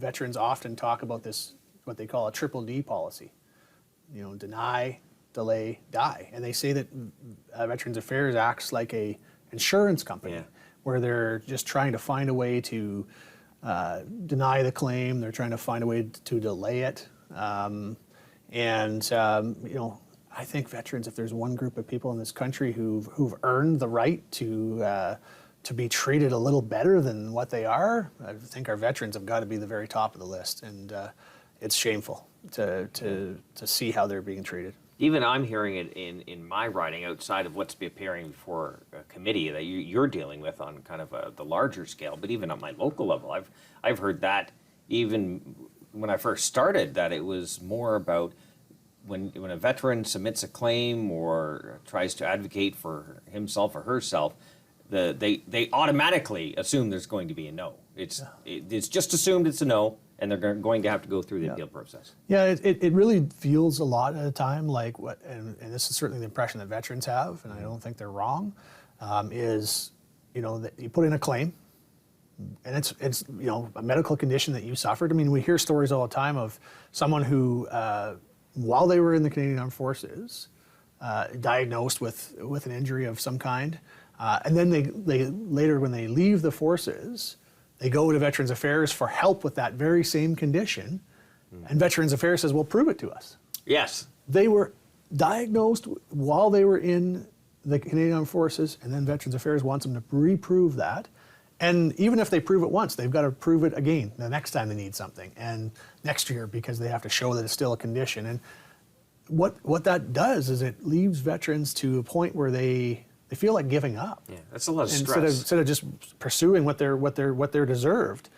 veterans often talk about this, what they call a triple D policy. You know, deny, delay, die. And they say that Veterans Affairs acts like a insurance company, where they're just trying to find a way to deny the claim. They're trying to find a way to delay it. You know, I think veterans, if there's one group of people in this country who've earned the right to be treated a little better than what they are, I think our veterans have got to be the very top of the list. And it's shameful to see how they're being treated. Even I'm hearing it in my riding, outside of what's appearing before a committee that you're dealing with on kind of the larger scale, but even at my local level, I've heard that even when I first started, that it was more about when a veteran submits a claim or tries to advocate for himself or herself, they automatically assume there's going to be a no. It's just assumed it's a no, and they're going to have to go through the appeal process. Yeah, it really feels a lot at a time like what, and this is certainly the impression that veterans have, and I don't think they're wrong, is, you know, that you put in a claim, and it's you know, a medical condition that you suffered. I mean, we hear stories all the time of someone who, while they were in the Canadian Armed Forces, diagnosed with an injury of some kind, and then they later, when they leave the forces, they go to Veterans Affairs for help with that very same condition, and Veterans Affairs says, well, prove it to us. Yes. They were diagnosed while they were in the Canadian Armed Forces, and then Veterans Affairs wants them to reprove that. And even if they prove it once, they've got to prove it again the next time they need something, and next year, because they have to show that it's still a condition. And what that does is it leaves veterans to a point where they feel like giving up. Yeah, that's a lot of stress. Instead of just pursuing what they're deserved.